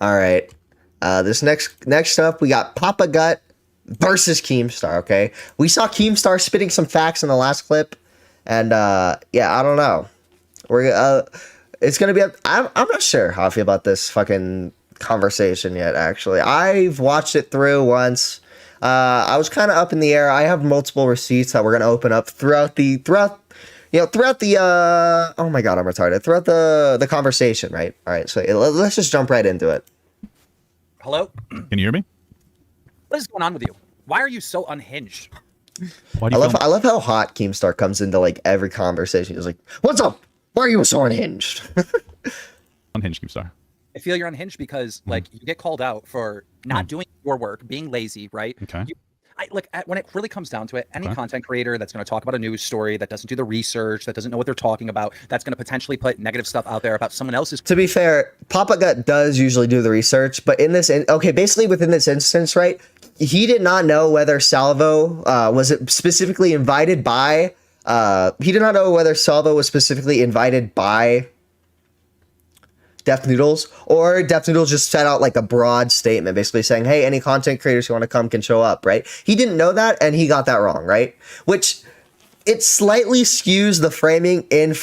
All right. This next up, we got Papa Gut versus Keemstar. Okay, we saw Keemstar spitting some facts in the last clip, and yeah, I don't know. We're it's gonna be. I'm not sure how I feel about this fucking conversation yet. Actually, I've watched it through once. I was kind of up in the air. I have multiple receipts that we're gonna open up throughout the oh my god, I'm retarded. Throughout the conversation, right? All right, so let's just jump right into it. Hello? Can you hear me? What is going on with you? Why are you so unhinged? Why do I you love how hot Keemstar comes into like every conversation. He's like, "What's up? Why are you so unhinged?" unhinged, KeemStar? I feel you're unhinged because like you get called out for not doing your work, being lazy, right? Okay. When it really comes down to it, any content creator that's going to talk about a news story, that doesn't do the research, that doesn't know what they're talking about, that's going to potentially put negative stuff out there about someone else's. To be fair, Papa Gut does usually do the research, but in this, okay, basically within this instance, right, he did not know whether Salvo was it specifically invited by. He did not know whether Salvo was specifically invited by Def Noodles, or Def Noodles just set out like a broad statement basically saying, hey, any content creators who want to come can show up, right? He didn't know that, and he got that wrong, right? Which it slightly skews the framing it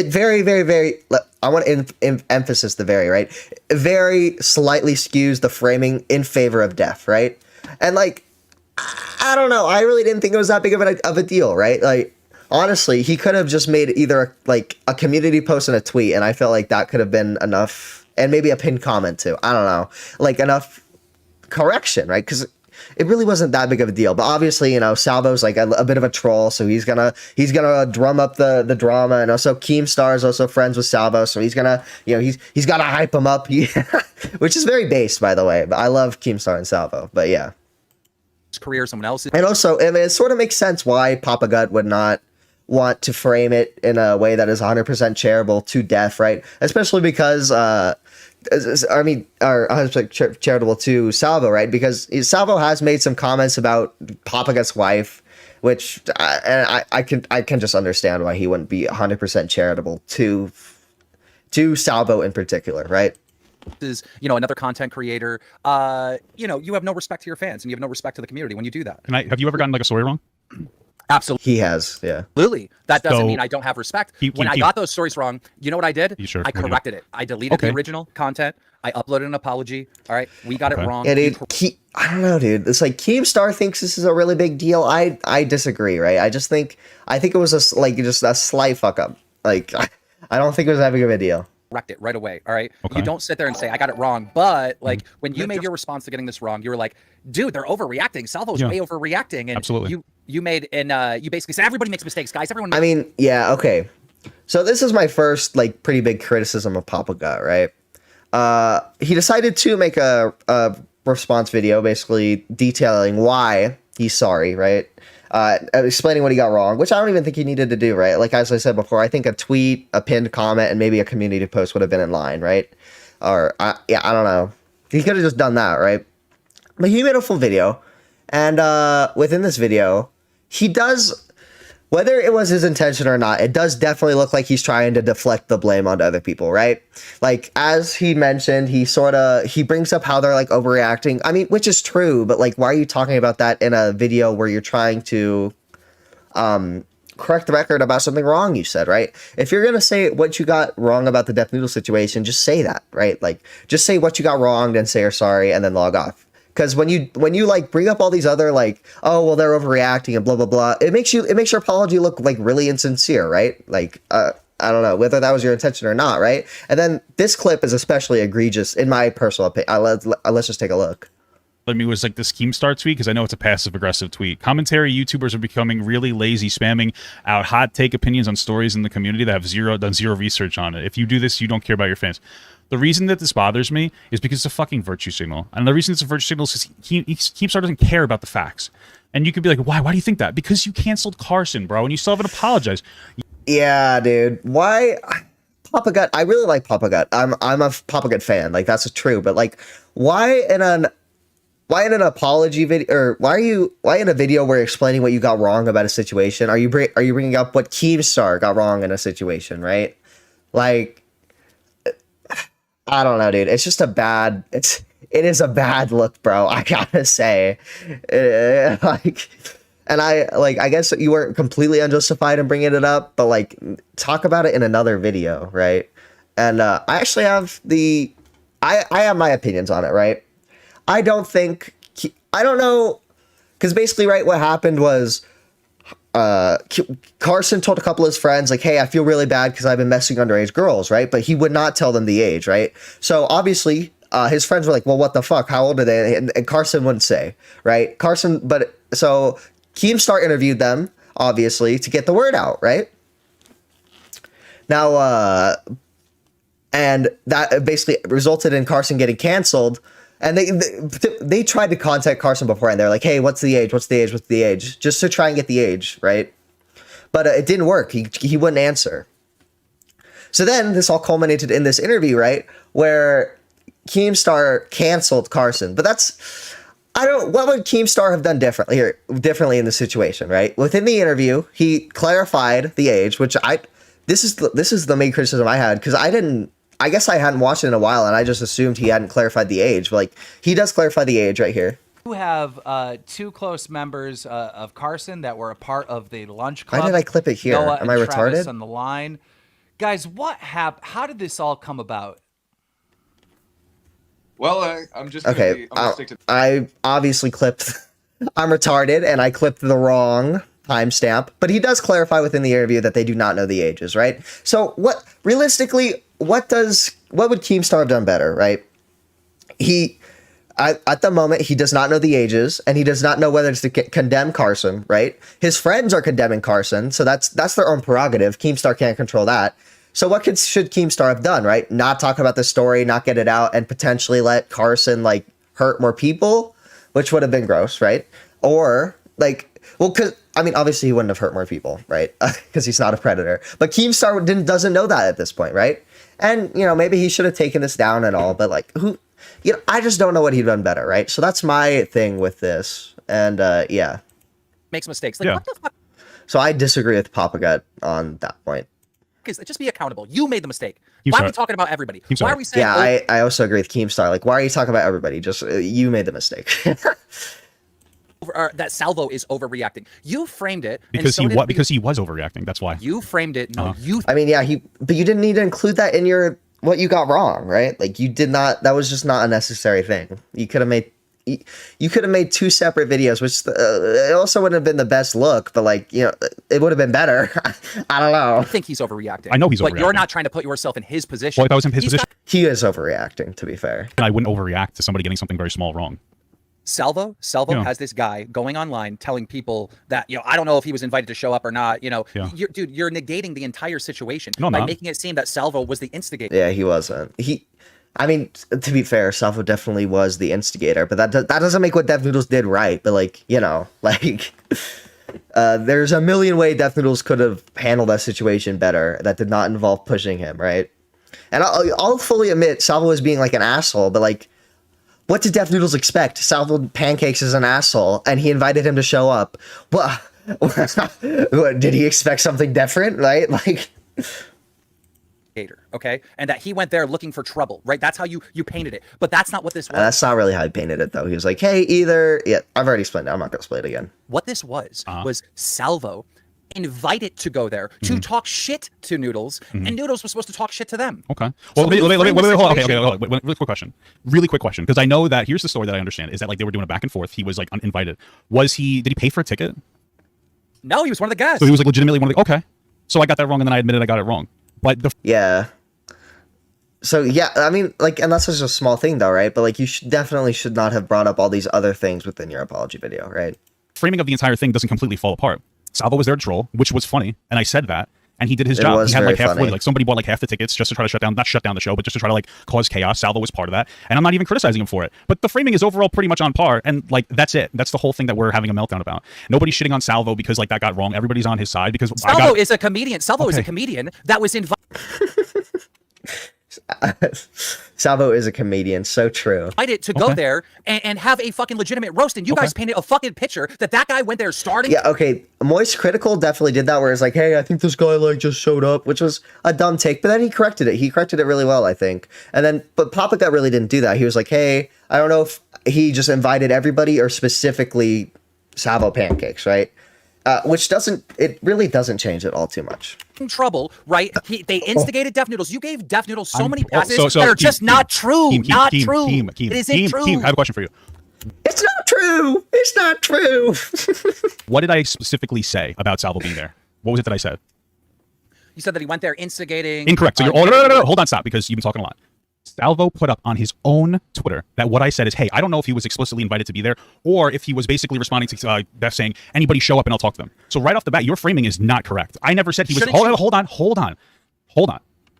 very I want to emphasis the very, right? Very slightly skews the framing in favor of Def, right? And like, I don't know, I really didn't think it was that big of a deal, right? Like, honestly, he could have just made either like a community post and a tweet, and I felt like that could have been enough, and maybe a pinned comment too. I don't know, like enough correction, right? Because it really wasn't that big of a deal. But obviously, you know, Salvo's like a bit of a troll, so he's gonna drum up the drama, and also Keemstar is also friends with Salvo, so he's gonna, you know, he's gotta hype him up, which is very based, by the way. But I love Keemstar and Salvo, but yeah. Career, someone else's. And also, I mean, it sort of makes sense why Papa Gut would not want to frame it in a way that is 100% charitable to Def, right? Especially because, I mean, or 100% charitable to Salvo, right? Because Salvo has made some comments about Papa Gut's wife, which I can just understand why he wouldn't be 100% charitable to Salvo in particular, right? Is, you know, another content creator, you know, you have no respect to your fans and you have no respect to the community when you do that. Have you ever gotten like a story wrong? Absolutely. He has, yeah. Absolutely. That doesn't mean I don't have respect. When I keep. got those stories wrong, you know what I did? Sure? I corrected it. I deleted the original content. I uploaded an apology. All right, we got it wrong. Yeah, dude, I don't know, dude. It's like Keemstar thinks this is a really big deal. I disagree, right? I think it was just a slight fuck up. Like, I don't think it was that big of a deal. Correct it right away. All right. You don't sit there and say I got it wrong. But like when you made your response to getting this wrong, you were like, dude, they're overreacting. Salvo's way overreacting. And absolutely. You made and you basically said everybody makes mistakes, guys. Everyone. I mean, yeah, okay. So this is my first like pretty big criticism of Papa Gut, right? He decided to make a response video basically detailing why he's sorry, right? Explaining what he got wrong, which I don't even think he needed to do, right? Like, as I said before, I think a tweet, a pinned comment, and maybe a community post would have been in line, right? Or, yeah, I don't know. He could have just done that, right? But he made a full video, and within this video, he does, whether it was his intention or not, it does definitely look like he's trying to deflect the blame onto other people, right? Like, as he mentioned, he brings up how they're, like, overreacting. I mean, which is true, but, like, why are you talking about that in a video where you're trying to correct the record about something wrong you said, right? If you're going to say what you got wrong about the Def Noodle situation, just say that, right? Like, just say what you got wrong, then say you're sorry, and then log off. Because when you like bring up all these other like, oh well, they're overreacting and blah blah blah, it makes your apology look like really insincere, right? Like I don't know whether that was your intention or not, right? And then this clip is especially egregious in my personal opinion. Let's just take a look. I mean, it was like this Keemstar tweet, because I know it's a passive-aggressive tweet. Commentary YouTubers are becoming really lazy, spamming out hot take opinions on stories in the community that have done zero research on it. If you do this, you don't care about your fans. The reason that this bothers me is because it's a fucking virtue signal. And the reason it's a virtue signal is because Keemstar doesn't care about the facts. And you could be like, why? Why do you think that? Because you canceled Carson, bro, and you still haven't apologized. Yeah, dude. Why? Papa Gut, I really like Papa Gut. I'm a Papa Gut fan. Like, that's true. But, like, why in an apology video, or why in a video where you're explaining what you got wrong about a situation, are you bringing up what Keemstar got wrong in a situation, right? Like, I don't know, dude. It's just it is a bad look, bro. I gotta say, I guess you weren't completely unjustified in bringing it up, but like, talk about it in another video, right? And I actually have I have my opinions on it, right? I don't know, because basically, right, what happened was, Carson told a couple of his friends, like, hey, I feel really bad because I've been messing underage girls, right? But he would not tell them the age, right? So obviously, his friends were like, well, what the fuck? How old are they? And Carson wouldn't say, right? So KeemStar interviewed them, obviously, to get the word out, right? Now, and that basically resulted in Carson getting canceled. And they tried to contact Carson before, and they're like, hey, what's the age? What's the age? What's the age? Just to try and get the age, right? But it didn't work. He wouldn't answer. So then this all culminated in this interview, right? Where KeemStar canceled Carson. But what would KeemStar have done differently in the situation, right? Within the interview, he clarified the age, which this is the main criticism I had, because I guess I hadn't watched it in a while, and I just assumed he hadn't clarified the age. But like, he does clarify the age right here. You have two close members of Carson that were a part of the lunch club. Why did I clip it here? Noah Am I and Travis retarded? on the line. Guys, what happened? How did this all come about? Well, I'm just okay. gonna stick to. I obviously clipped. I'm retarded, and I clipped the wrong timestamp. But he does clarify within the interview that they do not know the ages, right? So realistically, what would KeemStar have done better, right? At the moment, he does not know the ages, and he does not know whether to condemn Carson, right? His friends are condemning Carson, so that's their own prerogative. KeemStar can't control that. So what should KeemStar have done, right? Not talk about the story, not get it out, and potentially let Carson, like, hurt more people, which would have been gross, right? Or, like, well, because, I mean, obviously he wouldn't have hurt more people, right? Because he's not a predator. But KeemStar doesn't know that at this point, right? And, maybe he should have taken this down and all, but, like, I just don't know what he'd done better, right? So that's my thing with this. And, yeah. Makes mistakes. Like, what the fuck? So I disagree with Papa Gut on that point. Just be accountable. You made the mistake. Why are we talking about everybody? Why are we saying... Yeah, I also agree with KeemStar. Like, why are you talking about everybody? Just, you made the mistake. that Salvo is overreacting. You framed it because he was overreacting. That's why you framed it. No, I mean, yeah, but you didn't need to include that in what you got wrong, right? Like, you did not. That was just not a necessary thing. You could have made two separate videos, which it also wouldn't have been the best look, but like, it would have been better. I don't know. I think he's overreacting. I know he's but overreacting. You're not trying to put yourself in his position. Well, if I was in his position, he is overreacting, to be fair. And I wouldn't overreact to somebody getting something very small wrong. Salvo has this guy going online telling people that, I don't know if he was invited to show up or not. You're negating the entire situation by making it seem that Salvo was the instigator. Yeah, he wasn't. I mean, to be fair, Salvo definitely was the instigator, but that doesn't make what Death Noodles did right. But like, there's a million ways Death Noodles could have handled that situation better that did not involve pushing him, right? And I'll fully admit Salvo was being like an asshole, but like, what did Death Noodles expect? Salvo Pancakes is an asshole, and he invited him to show up. What did he expect something different, right? Like, okay, and that he went there looking for trouble, right? That's how you painted it, but that's not what this was. That's not really how he painted it, though. He was like, "Hey, I've already explained it. I'm not gonna explain it again." What this was Salvo invited to go there to talk shit to Noodles, and Noodles was supposed to talk shit to them. Okay. Well, let me hold on. Okay, really quick question. Really quick question, because I know that here's the story that I understand is that like they were doing a back and forth. He was like uninvited. Did he pay for a ticket? No, he was one of the guests. So he was like legitimately one of the. Okay. So I got that wrong, and then I admitted I got it wrong. But yeah. So yeah, I mean, like, and that's just a small thing, though, right? But like, you definitely should not have brought up all these other things within your apology video, right? Framing of the entire thing doesn't completely fall apart. Salvo was there to troll, which was funny, and I said that, and he did his job. He had like somebody bought like half the tickets just to try to not shut down the show, but just to try to like cause chaos. Salvo was part of that, and I'm not even criticizing him for it. But the framing is overall pretty much on par, and like that's it. That's the whole thing that we're having a meltdown about. Nobody's shitting on Salvo because like that got wrong. Everybody's on his side because Salvo is a comedian. Salvo is a comedian that was invited. Salvo is a comedian. So true. I did to go there and have a fucking legitimate roast, and you guys painted a fucking picture that guy went there starting. Yeah, okay. Moist Critical definitely did that, where it's like, hey, I think this guy like just showed up, which was a dumb take, but then he corrected it. He corrected it really well, I think. And then, but Papa Gut really didn't do that. He was like, hey, I don't know if he just invited everybody or specifically Salvo pancakes, right? Which it really doesn't change it all too much. Trouble, right? They instigated Def Noodles. You gave Def Noodles so many passes that are just not true. Not true. It isn't true. I have a question for you. It's not true. It's not true. What did I specifically say about Salvo being there? What was it that I said? You said that he went there instigating. Incorrect. So you're no. Hold on, stop, because you've been talking a lot. Salvo put up on his own Twitter that what I said is, hey, I don't know if he was explicitly invited to be there or if he was basically responding to Beth saying, anybody show up and I'll talk to them. So right off the bat, your framing is not correct. I never said he was. Hold on.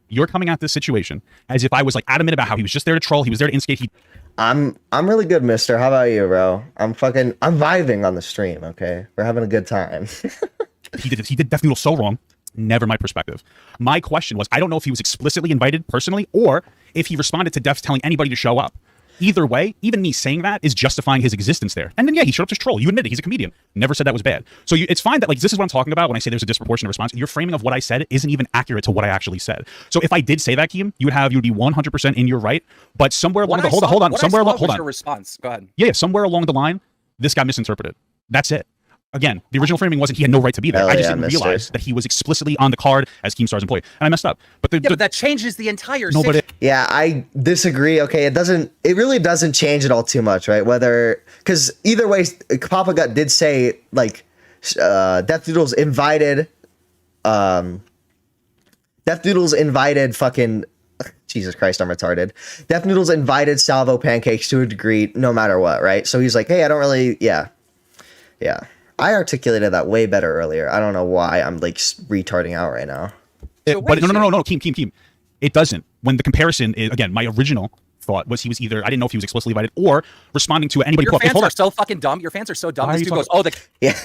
You're coming at this situation as if I was like adamant about how he was just there to troll. He was there to instigate. I'm really good, mister. How about you, bro? I'm vibing on the stream, okay? We're having a good time. He did Def Noodle so wrong. Never my perspective. My question was, I don't know if he was explicitly invited personally or if he responded to Def telling anybody to show up. Either way, even me saying that is justifying his existence there. And then, yeah, he showed up to troll. You admit it. He's a comedian. Never said that was bad. So it's fine that, like, this is what I'm talking about when I say there's a disproportionate response. Your framing of what I said isn't even accurate to what I actually said. So if I did say that, Keem, you'd be 100% in your right. But somewhere along your response. Go ahead. Yeah, somewhere along the line, this got misinterpreted. That's it. Again, the original framing wasn't he had no right to be there. I just didn't realize that he was explicitly on the card as KeemStar's employee, and I messed up. But but that changes the entire. Yeah, I disagree. Okay, it really doesn't change it all too much, right? Because either way, Papa Gut did say like, Death Doodles invited, fucking. Jesus Christ, I'm retarded. Death Noodles invited Salvo pancakes to a degree, no matter what, right? So he's like, hey, I don't really, yeah. I articulated that way better earlier. I don't know why I'm like retarding out right now. No, Keem. It doesn't. When the comparison is, again, my original thought was he was either, I didn't know if he was explicitly invited or responding to anybody. Your fans are so fucking dumb. Your fans are so dumb. This dude goes, yeah.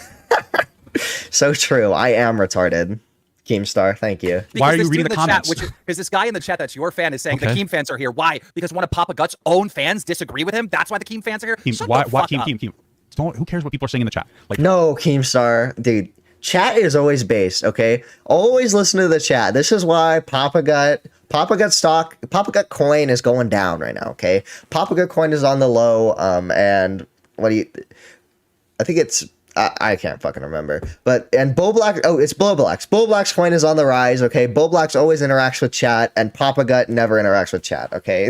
So true. I am retarded. KeemStar, thank you. Because why are you reading the comments? Because this guy in the chat that's your fan is saying the Keem fans are here. Why? Because one of Papa Gut's own fans disagree with him. That's why the Keem fans are here. Keem. Who cares what people are saying in the chat? Like, no, KeemStar, dude. Chat is always based, okay? Always listen to the chat. This is why Papa Gut coin is going down right now, okay? Papa Gut coin is on the low, and I think it's, I can't fucking remember. And Boblack, it's Boblack's. Boblack's coin is on the rise, okay? Boblack's always interacts with chat, and Papa Gut never interacts with chat, okay?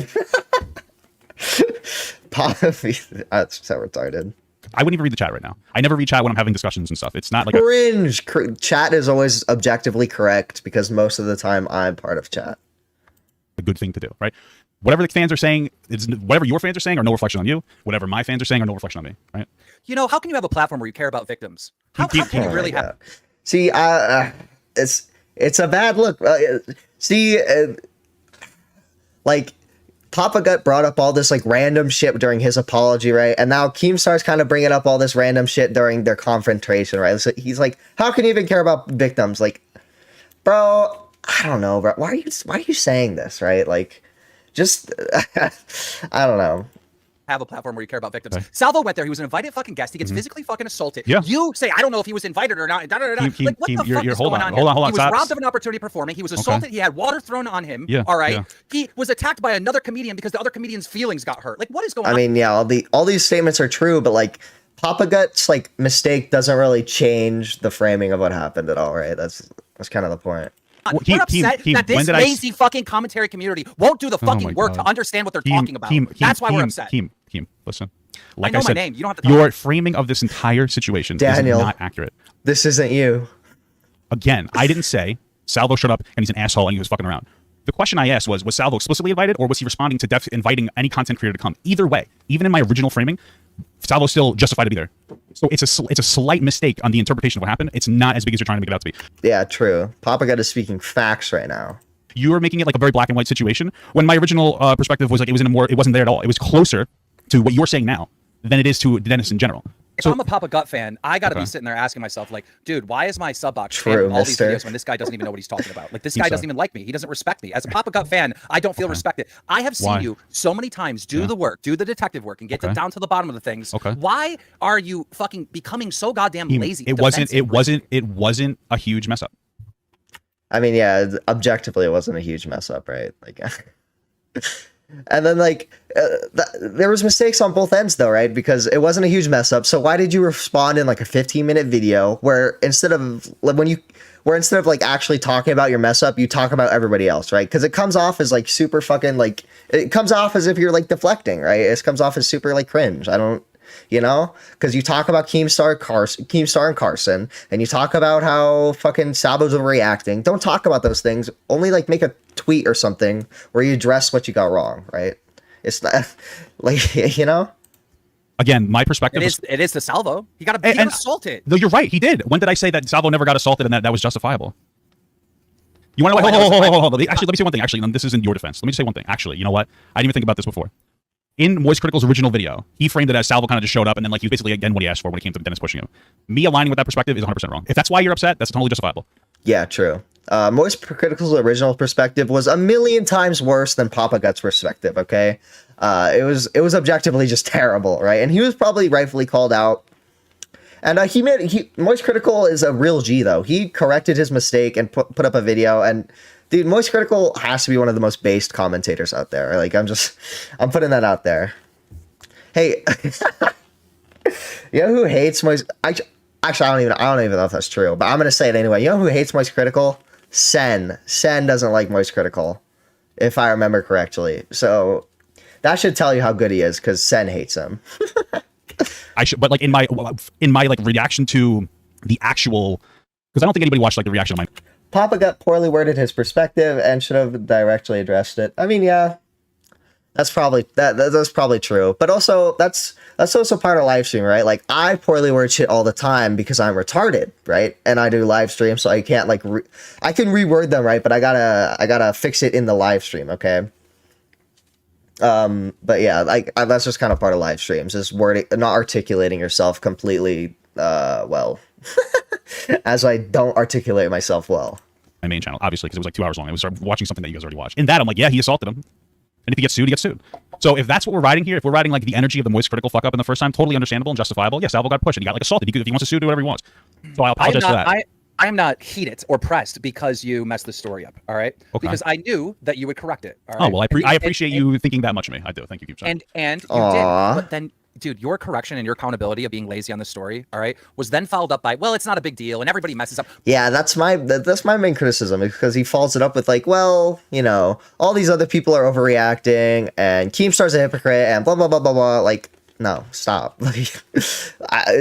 That's so retarded. I wouldn't even read the chat right now. I never read chat when I'm having discussions and stuff. It's not like cringe. Chat is always objectively correct because most of the time I'm part of chat. A good thing to do, right? Whatever the fans are saying, whatever your fans are saying are no reflection on you. Whatever my fans are saying are no reflection on me, right? You know, how can you have a platform where you care about victims? How can you really have? See, it's a bad look. Like. Papa Gut brought up all this like random shit during his apology, right? And now KeemStar's kind of bringing up all this random shit during their confrontation, right? So he's like, how can you even care about victims? Like, bro, I don't know, bro. Why are you saying this, right? Like, just, I don't know. Have a platform where you care about victims. Okay. Salvo went there. He was an invited fucking guest. He gets physically fucking assaulted. Yeah. You say, I don't know if he was invited or not. Like, what the fuck is going on? Hold on. He was robbed of an opportunity performing. He was assaulted. Okay. He had water thrown on him. Yeah. All right. Yeah. He was attacked by another comedian because the other comedian's feelings got hurt. Like, what is going on? I mean, yeah, all these statements are true, but like Papa Gut's like mistake doesn't really change the framing of what happened at all, right? That's kind of the point. We're upset that this lazy fucking commentary community won't do the fucking work to understand what they're talking about. That's why we're upset. Keem, listen. Like I know my name. You don't have to. Your framing of this entire situation is not accurate. This isn't you. Again, I didn't say Salvo showed up and he's an asshole and he was fucking around. The question I asked was Salvo explicitly invited or was he responding to Def inviting any content creator to come? Either way, even in my original framing, Salvo's still justified to be there. So it's a slight mistake on the interpretation of what happened. It's not as big as you're trying to make it out to be. Yeah, true. Papa Gut is speaking facts right now. You're making it like a very black and white situation when my original perspective was like it wasn't there at all. It was closer to what you're saying now than it is to Dennis in general. If I'm a Papa Gut fan, I got to be sitting there asking myself, like, dude, why is my sub box spamming all these videos when this guy doesn't even know what he's talking about? Like, this guy doesn't even like me. He doesn't respect me. As a Papa Gut fan, I don't feel respected. I have seen you so many times do the work, do the detective work, and get down to the bottom of the things. Why are you fucking becoming so goddamn lazy? It wasn't a huge mess up. I mean, yeah, objectively, it wasn't a huge mess up, right? Like, and then like there was mistakes on both ends though, right? Because it wasn't a huge mess up. So why did you respond in like a 15-minute video where instead of like actually talking about your mess up, you talk about everybody else, right? Because it comes off as like super fucking like, it comes off as if you're like deflecting, right? It comes off as super like cringe. I don't, you know, because you talk about KeemStar and Carson, and you talk about how fucking Salvo's overreacting. Don't talk about those things. Only like make a tweet or something where you address what you got wrong, right? It's not like, you know. Again, my perspective it is the Salvo. He got assaulted. No, you're right. He did. When did I say that Salvo never got assaulted and that was justifiable? You want to hold. Actually, let me say one thing. Actually, this is in your defense. Let me just say one thing. Actually, you know what? I didn't even think about this before. In Moist Critical's original video, he framed it as Salvo kind of just showed up and then like he was basically again what he asked for when it came to Dennis pushing him. Me aligning with that perspective is 100% wrong. If that's why you're upset, that's totally justifiable. Yeah, true. Moist Critical's original perspective was a million times worse than Papa Gut's perspective. Okay, it was objectively just terrible, right? And he was probably rightfully called out. And Moist Critical is a real G though. He corrected his mistake and put up a video. And dude, Moist Critical has to be one of the most based commentators out there. Like I'm putting that out there. Hey, you know who hates Moist? Actually, I don't even know if that's true, but I'm gonna say it anyway. You know who hates Moist Critical? Sen. Sen doesn't like Moist Critical, if I remember correctly. So that should tell you how good he is, because Sen hates him. But like in my like reaction to the actual, because I don't think anybody watched like the reaction of mine. Papa Gut poorly worded his perspective and should have directly addressed it. I mean, yeah, that's probably true. But also that's also part of live stream, right? Like I poorly word shit all the time because I'm retarded, right? And I do live stream, so I can't like I can reword them, right? But I gotta fix it in the live stream, okay? But yeah, like that's just kind of part of live streams, is not articulating yourself completely well. As I don't articulate myself well. My main channel, obviously, because it was like 2 hours long. I was watching something that you guys already watched. In that, I'm like, yeah, he assaulted him. And if he gets sued, he gets sued. So if that's what we're riding here, if we're riding like the energy of the Moist Critical fuck up in the first time, totally understandable and justifiable. Yeah, Salvo got pushed and he got like assaulted. If he wants to sue, do whatever he wants. So I apologize for that. I am not heated or pressed because you messed the story up, all right? Okay. Because I knew that you would correct it, all right? Oh, well, I appreciate you thinking that much of me. I do. Thank you, KeemStar. And you did, but then, dude, your correction and your accountability of being lazy on the story, all right, was then followed up by, well, it's not a big deal, and everybody messes up. Yeah, that's my main criticism, because he follows it up with like, well, you know, all these other people are overreacting, and KeemStar's a hypocrite, and blah, blah, blah, blah, blah. Like, no, stop. Like,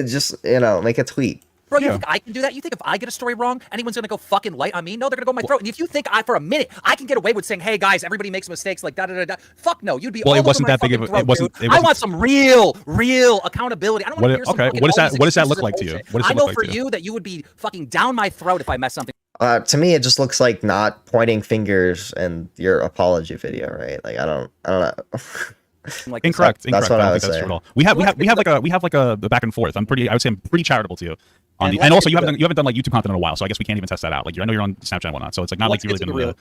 just, you know, make a tweet. Bro, you think I can do that? You think if I get a story wrong, anyone's gonna go fucking light on me? No, they're gonna go my throat. And if you think for a minute I can get away with saying, "Hey guys, everybody makes mistakes," like da da da da, fuck no, you'd be. Well, all it wasn't over my that big of a. throat, It wasn't. I want some real accountability. I don't want to hear some. Okay, what does that look like to you? I know for you that you would be fucking down my throat if I mess something. To me, it just looks like not pointing fingers in your apology video, right? Like I don't know. Like incorrect. That's what I would say. We have like a back and forth. I would say I'm pretty charitable to you. And also you haven't done like YouTube content in a while, so I guess we can't even test that out. Like I know you're on Snapchat and whatnot, so it's like not like you really didn't.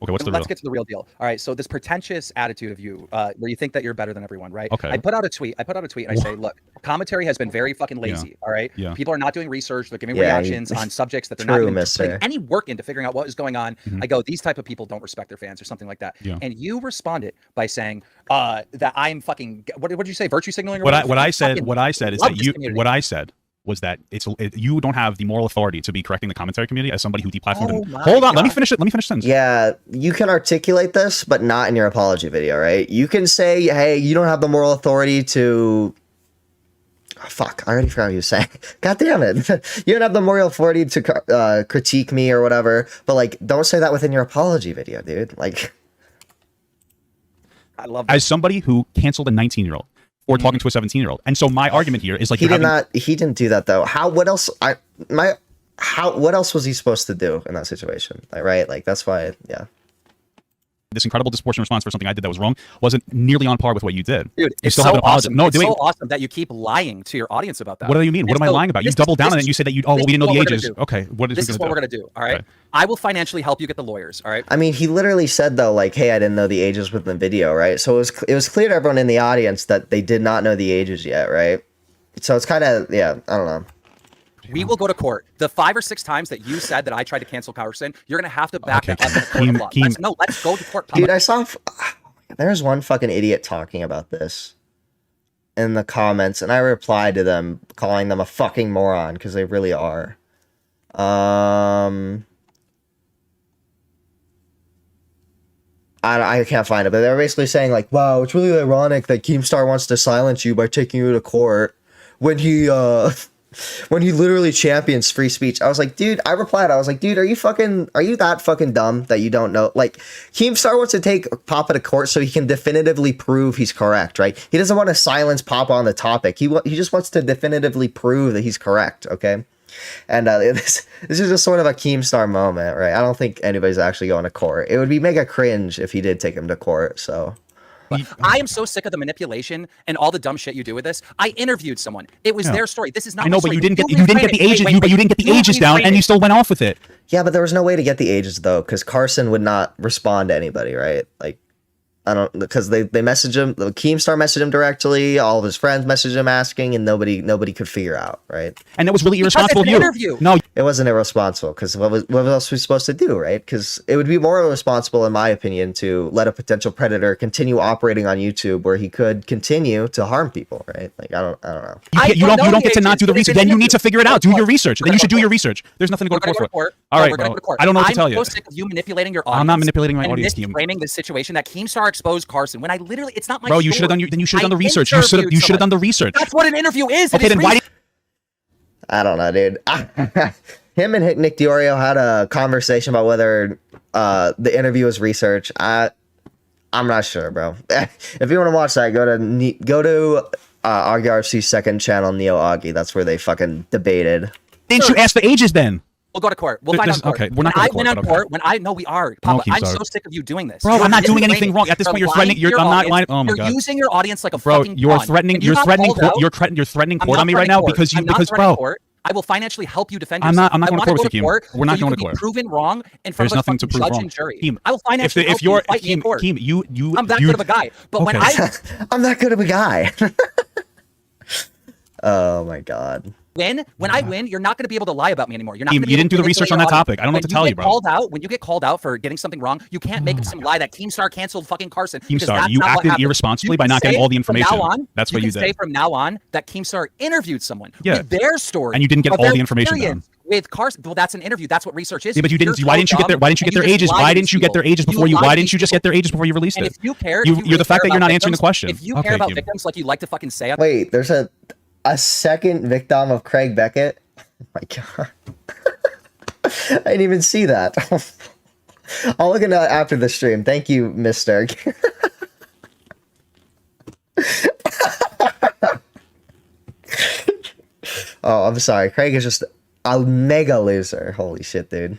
Okay, let's get to the real deal. All right, so this pretentious attitude of you, where you think that you're better than everyone, right? Okay. I put out a tweet and I say, look, commentary has been very fucking lazy. All right. Yeah. People are not doing research. They're giving reactions on subjects that they're not even putting any work into figuring out what is going on. I go, these type of people don't respect their fans or something like that. Yeah. And you responded by saying that I'm fucking. What did you say? Virtue signaling? What I said is that you. What I said was that you don't have the moral authority to be correcting the commentary community as somebody who deplatformed. Hold on, let me finish it. Let me finish the sentence. Yeah, you can articulate this, but not in your apology video, right? You can say, "Hey, you don't have the moral authority to." Oh, fuck, I already forgot what you were saying. God damn it! You don't have the moral authority to critique me or whatever. But like, don't say that within your apology video, dude. Like, I love that. As somebody who canceled a 19-year-old. Or talking to a 17-year-old, and so my argument here is like he didn't do that though. What else was he supposed to do in that situation? Like, right? Like that's why, yeah. this incredible disproportionate response for something I did that was wrong wasn't nearly on par with what you did. Dude, you it's still so haven't apologized. awesome. No, it's so awesome that you keep lying to your audience about that. What do you mean? What am I lying about? You doubled down on it and you said that you, oh, well, we didn't know the ages. Okay, this is what we're going to do, all right? Okay. I will financially help you get the lawyers, all right? I mean, he literally said, though, like, hey, I didn't know the ages within the video, right? So it was clear to everyone in the audience that they did not know the ages yet, right? So it's kind of, yeah, I don't know. We will go to court. The 5 or 6 times that you said that I tried to cancel Carson, you're going to have to back up in the court of law. Let's go to court. Dude, I saw... There's one fucking idiot talking about this in the comments, and I replied to them, calling them a fucking moron, because they really are. I can't find it, but they were basically saying, like, wow, it's really ironic that Keemstar wants to silence you by taking you to court when he literally champions free speech. I was like, dude, I replied, I was like, dude, are you that fucking dumb that you don't know? Like, Keemstar wants to take Papa to court so he can definitively prove he's correct, right? He doesn't want to silence Papa on the topic. He just wants to definitively prove that he's correct, okay? And this is just sort of a Keemstar moment, right? I don't think anybody's actually going to court. It would be mega cringe if he did take him to court, so... But I am so sick of the manipulation and all the dumb shit you do with this. I interviewed someone. It was their story. This is not. I know, but you didn't get the ages. But you didn't get the ages down, and you still went off with it. Yeah, but there was no way to get the ages though, because Carson would not respond to anybody, right? Like, I don't, because they messaged him. The Keemstar messaged him directly. All of his friends messaged him asking, and nobody could figure out, right? And it was really irresponsible of you. Interview. No, it wasn't irresponsible, because what else was we supposed to do, right? Because it would be more irresponsible, in my opinion, to let a potential predator continue operating on YouTube, where he could continue to harm people, right? Like, I don't know. You don't get to not do the research. Then you need to figure it out. Do your research. Then you should do your research. There's nothing to go to court for. All right, bro. I don't know what to tell you. I'm so sick of you manipulating your audience. I'm not manipulating my audience, Keem. Framing the situation that Keemstar exposed Carson when I literally, it's not my bro. story. You should have done. Then you should have done the research. You should have done the research. That's what an interview is. Okay, then why? I don't know, dude. Him and Nick DiOrio had a conversation about whether the interview was research. I'm not sure, bro. If you want to watch that, go to Augie RC's second channel, Neo Augie. That's where they fucking debated. Didn't you ask the ages then? We'll go to court. We'll find out. Okay, we're not going to court. We are. Papa, I'm so sick of you doing this. Bro, I'm not doing anything wrong. At this point, you're threatening. I'm not lying. Oh my god. You're using your audience like a fucking. Bro, you're threatening. You're threatening court on me right now because bro. I will financially help you defend yourself. I'm not going to court with you, Keem. We're not going to court. Proven wrong in front of a judge and jury. Keem, I will financially help you fight me in court. Keem, I'm that good of a guy. But when I'm that good of a guy. Oh my god. When I win, you're not going to be able to lie about me anymore. You're not. You didn't do the research on that topic. I don't know what to tell you, bro. When you get called out for getting something wrong, you can't make some lie that Keemstar canceled fucking Carson. Keemstar, you acted irresponsibly by not getting all the information. That's what you did. Say from now on that Keemstar interviewed someone with their story, and you didn't get all the information down. With Carson, well, that's an interview. That's what research is. Yeah, but you didn't. Why didn't you get their? Why didn't you get their ages? Why didn't you get their ages before you? Why didn't you just get their ages before you released it? If you care, you're the fact that you're not answering the question. If you care about victims, like you like to fucking say. Wait, there's a second victim of Craig Beckett. Oh my god. I didn't even see that. I'll look at that after the stream. Thank you, Mister. Oh, I'm sorry. Craig is just a mega loser. Holy shit, dude.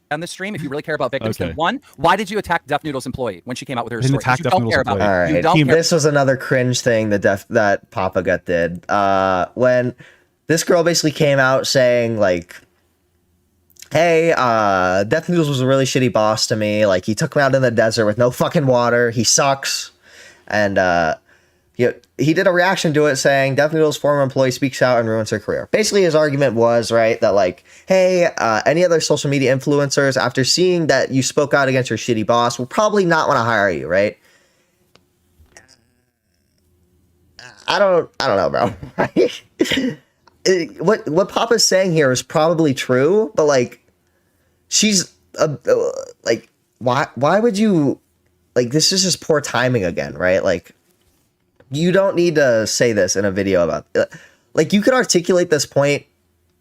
On the stream, if you really care about victims, then one, why did you attack Def Noodle's employee when she came out with her story? You don't care about it. All right. This was another cringe thing that Papa Gut did. When this girl basically came out saying, like, hey, Def Noodles was a really shitty boss to me. Like, he took me out in the desert with no fucking water. He sucks. And he did a reaction to it saying, Def Noodles' former employee speaks out and ruins her career. Basically, his argument was, right, that, like, hey, any other social media influencers, after seeing that you spoke out against your shitty boss, will probably not want to hire you, right? I don't know, bro. What Papa's saying here is probably true, but, like, she's, like, why would you, like, this is just poor timing again, right? Like, you don't need to say this in a video about, like, you could articulate this point,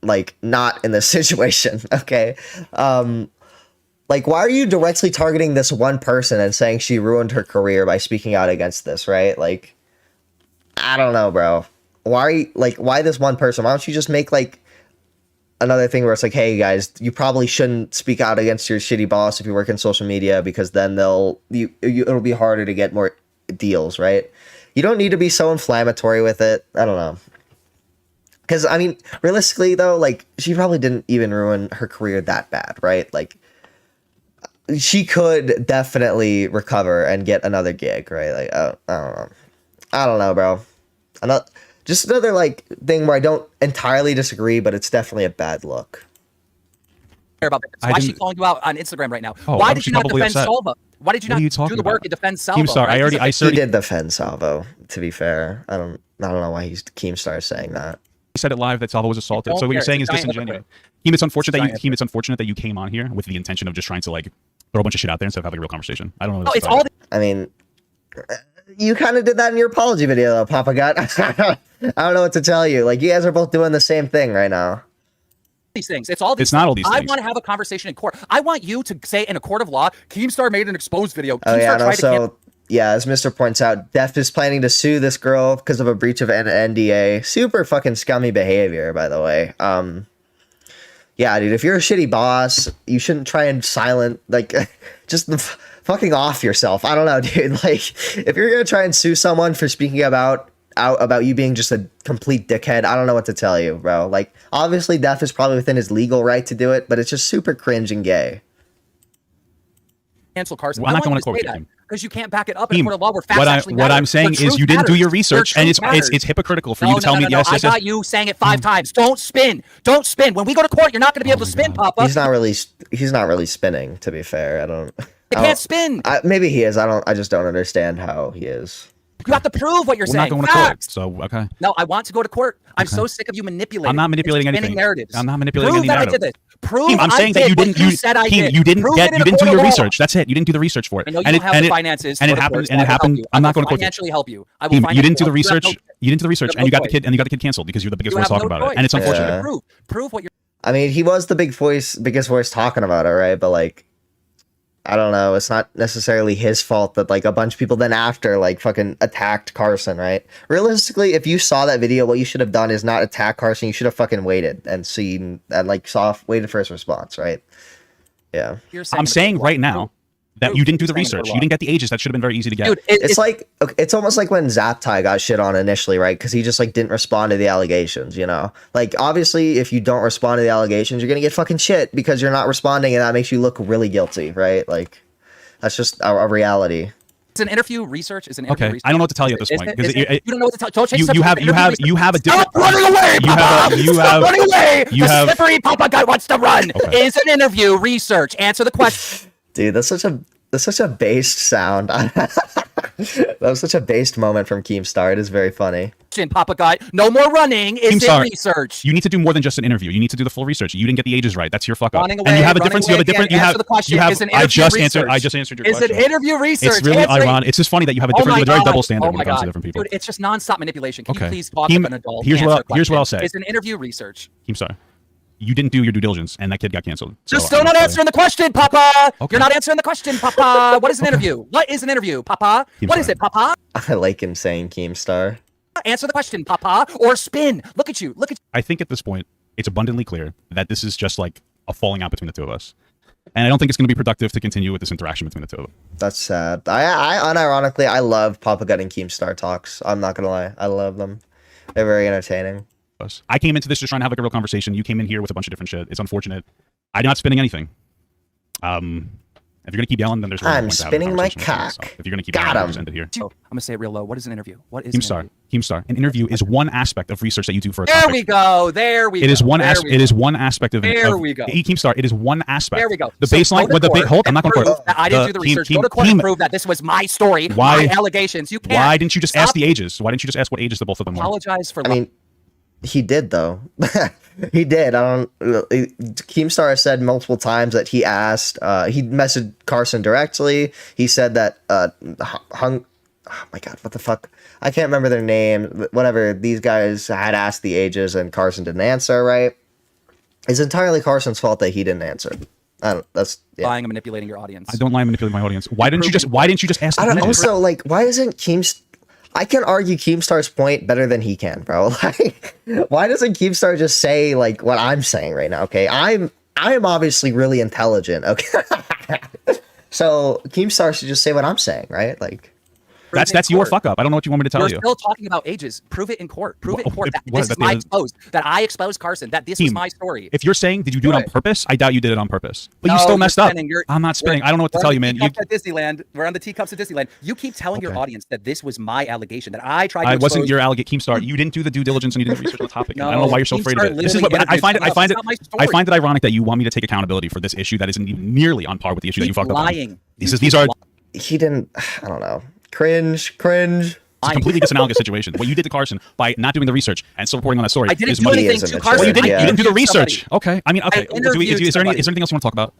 like, not in this situation, okay? Like, why are you directly targeting this one person and saying she ruined her career by speaking out against this, right? Like, I don't know, bro. Why this one person? Why don't you just make, like, another thing where it's like, hey guys, you probably shouldn't speak out against your shitty boss if you work in social media, because then it'll be harder to get more deals, right? You don't need to be so inflammatory with it. I don't know. Because, I mean, realistically, though, like, she probably didn't even ruin her career that bad, right? Like, she could definitely recover and get another gig, right? Like, I don't know. I don't know, bro. Just another, like, thing where I don't entirely disagree, but it's definitely a bad look. About this. Why is she calling you out on Instagram right now? Oh, why did you not defend Salvo? Why did you not do the work and defend Salvo? KeemStar, right? He did defend Salvo, to be fair. I don't know why KeemStar is saying that. Said it live that Salvo was assaulted. So what you're saying is disingenuous. Keem, it's unfortunate that you came on here with the intention of just trying to like throw a bunch of shit out there instead of having a real conversation. I don't know. It's all. I mean, you kind of did that in your apology video, though, Papa Gut. I don't know what to tell you. Like, you guys are both doing the same thing right now. These things. It's all. It's not all these things. I want to have a conversation in court. I want you to say in a court of law, KeemStar made an exposed video. Oh yeah, and also, yeah, as Mr. points out, Def is planning to sue this girl because of a breach of an NDA. Super fucking scummy behavior, by the way. Yeah, dude, if you're a shitty boss, you shouldn't try and just fucking off yourself. I don't know, dude. Like, if you're gonna try and sue someone for speaking out about you being just a complete dickhead, I don't know what to tell you, bro. Like, obviously, Def is probably within his legal right to do it, but it's just super cringe and gay. Cancel Carson. Well, I'm not going to court with him. Because you can't back it up in a court of law where facts actually matter. What I'm saying is you didn't do your research, and matters. it's hypocritical for you to tell me yes. I got you saying it 5 times. Don't spin. Don't spin. When we go to court, you're not going to be able to spin, Papa. He's not really spinning, to be fair. I can't spin. Maybe he is. I just don't understand how he is. You have to prove what you're saying. We're not going to court, so okay. No, I want to go to court. I'm so sick of you manipulating. I'm not manipulating anything. Narratives. I'm not manipulating any narrative. Prove I'm saying that you didn't. You didn't do your research. That's it. You didn't do the research for it. I know you don't have the finances. And it happened. I'm not going to court. Financially help you. You didn't do the research. You didn't do the research, and you got the kid canceled because you're the biggest voice talking about it, and it's unfortunate. Prove what you're. I mean, he was the biggest voice talking about it, right? But like, I don't know. It's not necessarily his fault that like a bunch of people then after like fucking attacked Carson, right? Realistically, if you saw that video, what you should have done is not attack Carson. You should have fucking waited and seen and like waited for his response, right? Yeah. I'm saying right now that you didn't do the research. You didn't get the ages. That should have been very easy to get. Dude, it's almost like when Zaptai got shit on initially, right? Because he just like didn't respond to the allegations, you know? Like, obviously, if you don't respond to the allegations, you're gonna get fucking shit because you're not responding, and that makes you look really guilty, right? Like, that's just a reality. It's an interview research. Is an interview research. I don't know what to tell you at this point because you don't know what to tell. Don't chase you have a different. Stop running away, Papa! Stop running away! The slippery Papa Gut wants to run. Okay. Is an interview research. Answer the question. Dude, that's such a based sound. That was such a based moment from KeemStar. It is very funny. Papa Gut, no more running. Is it research? You need to do more than just an interview. You need to do the full research. You didn't get the ages right. That's your fuck up. Running away, and you have a difference. You have the question. I just answered your question. Is it interview research? It's really ironic. It's just funny that you have a different, very double standard when it comes to different people. Dude, it's just nonstop manipulation. Can you please talk like an adult? Here's what I'll say. It's an interview research. KeemStar, you didn't do your due diligence, and that kid got canceled. You're still not answering the question, Papa. Okay. You're not answering the question, Papa. What is an interview? What is an interview, Papa? What is it, Papa? I like him saying KeemStar. Answer the question, Papa, or spin. Look at you. I think at this point, it's abundantly clear that this is just like a falling out between the two of us. And I don't think it's going to be productive to continue with this interaction between the two of them. That's sad. I unironically, I love Papa Gut and KeemStar talks. I'm not going to lie. I love them. They're very entertaining. I came into this just trying to have like a real conversation. You came in here with a bunch of different shit. It's unfortunate. I'm not spinning anything. If you're gonna keep yelling, then there's. I'm spinning my cock. If you're gonna keep yelling, just end it here. I'm gonna say it real low. What is an interview? What is KeemStar. An interview is one aspect of research that you do for a topic. There we go. It is one aspect. It is one aspect of. There we go. KeemStar. It is one aspect. There we go. The baseline. Hold. I'm not going to court. I didn't do the research. Go to court and prove that this was my story. My allegations. You can't. Why didn't you just ask the ages? Why didn't you just ask what ages the both of them were? Apologize for. I mean, he did though. He did. KeemStar has said multiple times that he asked. He messaged Carson directly. He said that oh my god, what the fuck? I can't remember their name. Whatever. These guys had asked the ages and Carson didn't answer. Right? It's entirely Carson's fault that he didn't answer. That's lying and manipulating your audience. I don't lie and manipulate my audience. Why didn't you just ask? Also, like, why isn't KeemStar? I can argue Keemstar's point better than he can, bro. Like, why doesn't Keemstar just say like what I'm saying right now? Okay, I am obviously really intelligent. Okay, so Keemstar should just say what I'm saying, right? Like, that's your fuck up. I don't know what you want me to tell you. You're still talking about ages. Prove it in court. Prove it in court. This is my exposed. That I exposed Carson. That this was my story. If you're saying, did you do it on purpose? I doubt you did it on purpose. But you still messed up. I'm not spinning. I don't know what to tell you, man. At Disneyland. We're on the teacups at Disneyland. You keep telling your audience that this was my allegation. That I tried to I wasn't your allegation, Keemstar. You didn't do the due diligence and you didn't research the topic. No, I don't know why you're so afraid of it. This is what I find it ironic that you want me to take accountability for this issue that isn't even nearly on par with the issue that you fucked up on. These are he didn't. I don't know. Cringe. It's a completely disanalogous situation. What you did to Carson by not doing the research and still reporting on that story I didn't do anything to Carson. Well, you didn't do the research. Okay. I mean, okay. Is there anything else you want to talk about?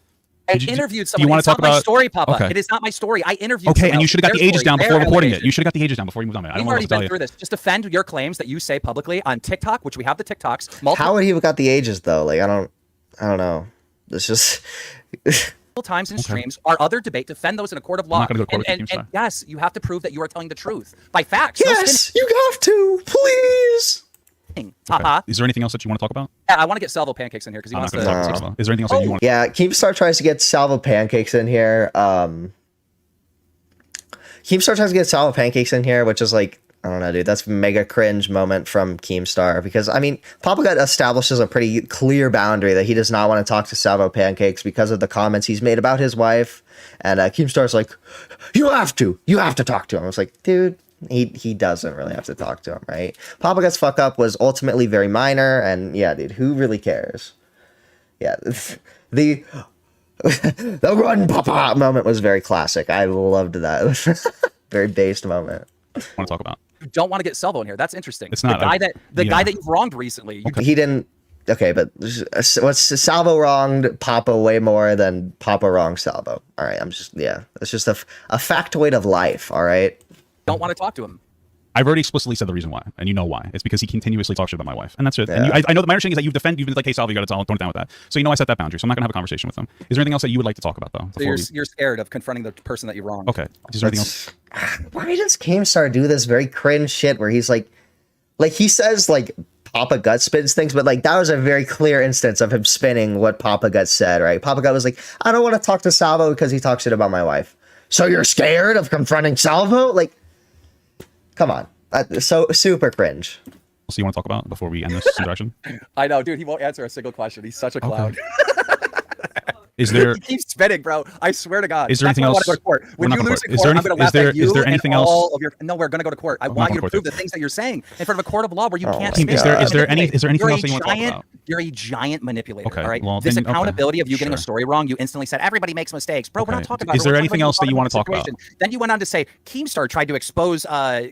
I interviewed somebody. It's not my story, Papa. Okay. It is not my story. I interviewed. Okay, and you should have got the ages down before reporting it. You should have got the ages down before you moved on it. I don't know what to tell you. Through this. Just defend your claims that you say publicly on TikTok, which we have the TikToks. How would he have got the ages though? Like I don't know. It's just. Times in streams, our other debate, defend those in a court of law. I'm not going to go to court with and yes, you have to prove that you are telling the truth by facts. Yes, you have to, please. Okay. Is there anything else that you want to talk about? Yeah, I want to get Salvo Pancakes in here because he wants to. Is there anything else that you want? Yeah, Keemstar tries to get Salvo Pancakes in here. Keemstar tries to get Salvo Pancakes in here, which is like, I don't know, dude. That's a mega cringe moment from Keemstar because, I mean, Papa Gut establishes a pretty clear boundary that he does not want to talk to Salvo Pancakes because of the comments he's made about his wife. And Keemstar's like, you have to talk to him. I was like, dude, he doesn't really have to talk to him, right? Papa Gut's fuck up was ultimately very minor. And yeah, dude, who really cares? Yeah, the run, Papa moment was very classic. I loved that. Very based moment. What want to talk about? You don't want to get Salvo in here. That's interesting. It's not the guy that you've wronged recently. He didn't. Okay, but what's Salvo wronged Papa way more than Papa wronged Salvo. All right, it's just a factoid of life. All right. Don't want to talk to him. I've already explicitly said the reason why, and you know why. It's because he continuously talks shit about my wife, and that's it. Yeah. And I know that my understanding is that you've been like, hey, Salvo, you got to tone it down with that. So you know I set that boundary, so I'm not gonna have a conversation with him. Is there anything else that you would like to talk about though? So you're scared of confronting the person that you wronged. Okay. Is there anything else? Why does Keemstar do this very cringe shit where he's like he says like Papa Gut spins things, but like that was a very clear instance of him spinning what Papa Gut said, right? Papa Gut was like, I don't want to talk to Salvo because he talks shit about my wife. So you're scared of confronting Salvo? Like, come on. So super cringe. So you want to talk about before we end this interaction? I know, dude. He won't answer a single question. He's such a clown. Is there? He keeps spinning, bro. I swear to God. Is there anything else? When you lose in court, I'm going to laugh at you. Is there anything else? No, we're going to go to court. I want you to prove the things that you're saying in front of a court of law where you can't spin. Is there anything else that you want to talk about? You're a giant manipulator. Okay. All right. Well, this accountability of you getting a story wrong, you instantly said everybody makes mistakes, bro. We're not talking about. Is there anything else that you want to talk about? Then you went on to say Keemstar tried to expose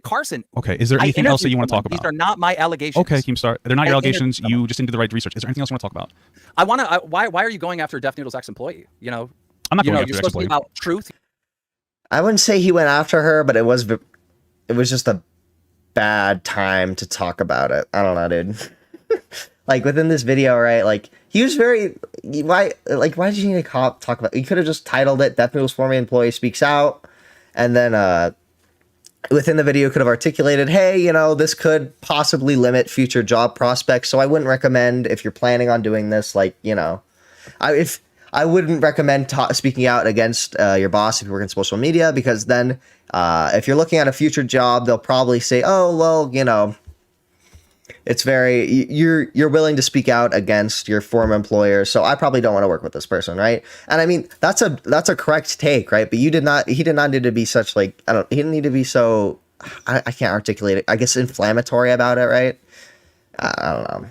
Carson. Okay. Is there anything else that you want to talk about? These are not my allegations. Okay, Keemstar. They're not your allegations. You just didn't do the right research. Is there anything else you want to talk about? I want to. Why are you going after Def Noodle's ex-employee? You know. I'm not going after you're supposed to be about truth. I wouldn't say he went after her, but it was just a bad time to talk about it. I don't know, dude. Like within this video, right? Like he was very why did you need to talk about? You could have just titled it "Def Noodle's former employee speaks out," and then within the video could have articulated, hey, you know, this could possibly limit future job prospects. So I wouldn't recommend if you're planning on doing this, like, you know, I wouldn't recommend speaking out against your boss if you work in social media, because then if you're looking at a future job, they'll probably say, oh, well, you know, it's very, you're willing to speak out against your former employer. So I probably don't want to work with this person. Right. And I mean, that's a correct take. Right. But he did not need to be such like, he didn't need to be so, I can't articulate it, I guess, inflammatory about it. Right. I don't know.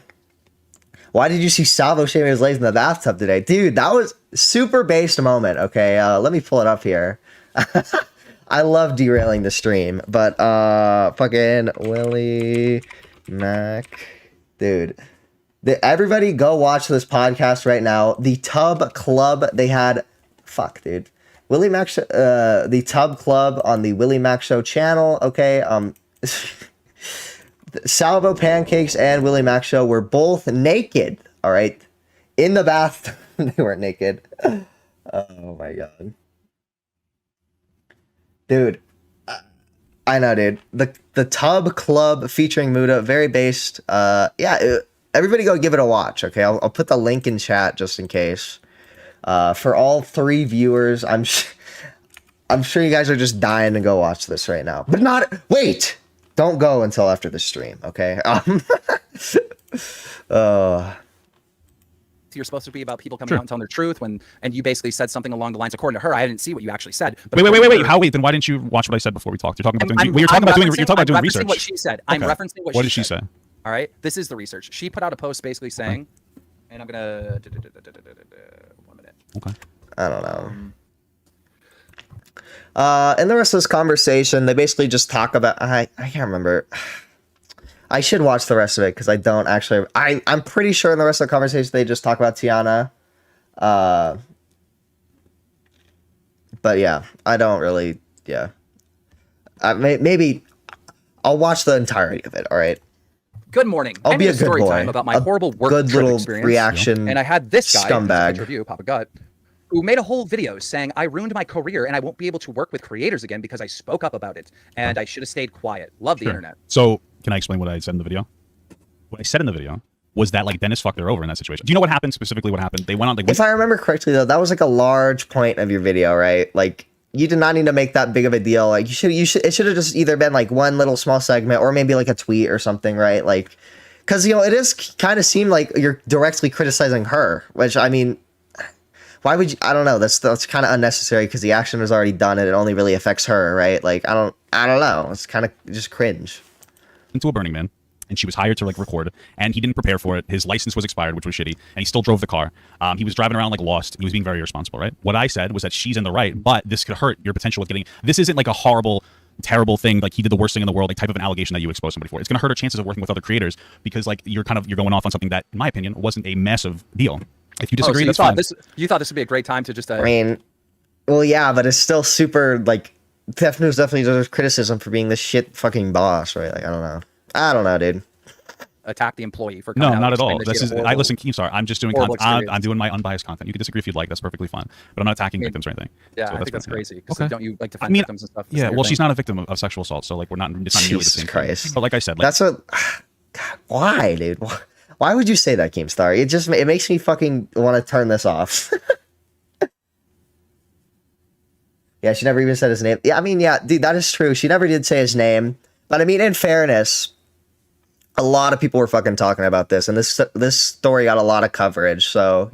Why did you see Salvo shaving his legs in the bathtub today? Dude, that was super based moment, okay? Let me pull it up here. I love derailing the stream, but fucking Willie Mac. Dude. Everybody go watch this podcast right now. The Tub Club, they had... Fuck, dude. Willie Mac... the Tub Club on the Willie Mac Show channel, okay? Salvo Pancakes and Willie Mac Show were both naked, all right, in the bath. They weren't naked. Oh my god, dude. I I know, dude. The Tub Club featuring Muda, very based. Everybody go give it a watch, okay? I'll put the link in chat just in case. For all 3 viewers, I'm sure you guys are just dying to go watch this right now. But wait! Don't go until after the stream, okay? You're supposed to be about people coming out and telling their truth and you basically said something along the lines, according to her, I didn't see what you actually said. But wait, then why didn't you watch what I said before we talked? You're talking about you're talking about doing research. What she said. I'm referencing what did she say? All right, this is the research. She put out a post basically saying, and I'm gonna 1 minute. Okay. I don't know. In the rest of this conversation, they basically just talk about. I can't remember. I should watch the rest of it because I don't actually. I'm pretty sure in the rest of the conversation they just talk about Tiana. But yeah, I don't really. Yeah. Maybe I'll watch the entirety of it. All right. Good morning. I'll be a good story boy. Time about my horrible work good trip little experience. Reaction. And I had this guy, scumbag review, Papa Gut, who made a whole video saying I ruined my career and I won't be able to work with creators again because I spoke up about it and I should have stayed quiet. Love the internet. So can I explain what I said in the video? What I said in the video was that like Dennis fucked her over in that situation. Do you know what happened specifically? What happened? They went on. If I remember correctly, though, that was like a large point of your video, right? Like you did not need to make that big of a deal. Like it should have just either been like one little small segment or maybe like a tweet or something, right? Like, because it is kind of seem like you're directly criticizing her, which I mean, why would you? I don't know. That's kind of unnecessary because the action was already done and it only really affects her, right? Like I don't know. It's kind of just cringe. Into a Burning Man, and she was hired to like record, and he didn't prepare for it. His license was expired, which was shitty, and he still drove the car. He was driving around like lost. He was being very irresponsible, right? What I said was that she's in the right, but this could hurt your potential of getting. This isn't like a horrible, terrible thing, like he did the worst thing in the world, like type of an allegation that you expose somebody for. It's going to hurt her chances of working with other creators because like you're going off on something that, in my opinion, wasn't a massive deal. If you disagree, that's fine. You thought this would be a great time to just. I mean, well, yeah, but it's still super like. Theft News definitely deserves criticism for being the shit fucking boss, right? Like I don't know, dude. Attack the employee for no, not at all. I listen, KeemStar. I'm just doing I'm doing my unbiased content. You can disagree if you'd like. That's perfectly fine. But I'm not attacking victims or anything. Yeah, so I think that's crazy. Okay. Don't you like defend victims and stuff? Yeah, well, she's not a victim of sexual assault, so like we're not. It's not nearly the same. Christ. But like I said, like, that's what. God, why, dude? Why would you say that, KeemStar? It makes me fucking want to turn this off. Yeah, she never even said his name. Yeah, I mean, yeah, dude, that is true. She never did say his name. But I mean, in fairness, a lot of people were fucking talking about this, and this story got a lot of coverage. So,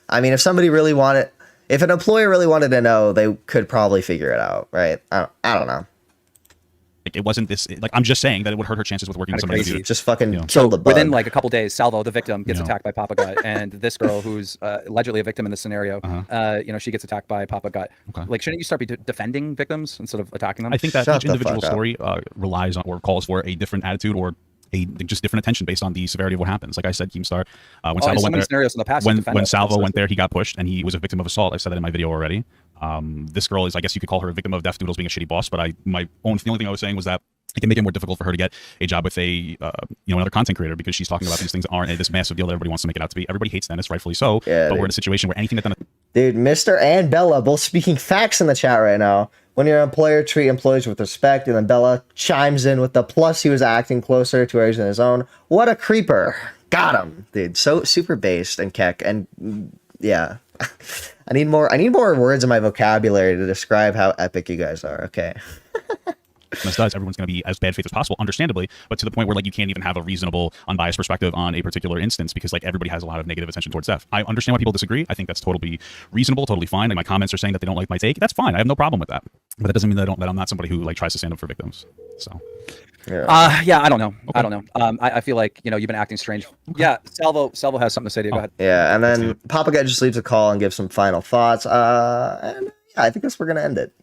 I mean, if an employer really wanted to know, they could probably figure it out, right? I don't know. Like it wasn't this. Like I'm just saying that it would hurt her chances with working with somebody. Crazy. Just fucking kill the bug. Within like a couple days, Salvo, the victim, gets attacked by Papa Gut, and this girl, who's allegedly a victim in this scenario, she gets attacked by Papa Gut. Okay. Like, shouldn't you start defending victims instead of attacking them? I think that each individual story relies on or calls for a different attitude or just different attention based on the severity of what happens. Like I said, KeemStar, when Salvo went there, scenarios in the past, when Salvo went there, he got pushed and he was a victim of assault. I said that in my video already. This girl is, I guess you could call her a victim of Death Noodles being a shitty boss, but the only thing I was saying was that it can make it more difficult for her to get a job with another content creator because she's talking about these things that aren't this massive deal that everybody wants to make it out to be. Everybody hates Dennis, rightfully so. Yeah, but we're in a situation where anything that Dennis... Dude, Mr. and Bella both speaking facts in the chat right now. When your employer treat employees with respect, and then Bella chimes in with the plus he was acting closer to ours than his own. What a creeper. Got him, dude. So super based and keck. And yeah. I need more words in my vocabulary to describe how epic you guys are. Okay. Everyone's going to be as bad faith as possible, understandably, but to the point where like you can't even have a reasonable, unbiased perspective on a particular instance because like everybody has a lot of negative attention towards Zeph. I understand why people disagree. I think that's totally reasonable, totally fine. Like my comments are saying that they don't like my take. That's fine. I have no problem with that. But that doesn't mean that I'm not somebody who like tries to stand up for victims. So. Yeah, I don't know. Okay. I don't know. I feel like you've been acting strange. Okay. Yeah, Salvo has something to say to you. Go ahead. Yeah, and then Papa Gut just leaves a call and gives some final thoughts. And yeah, I think that's where we're gonna end it.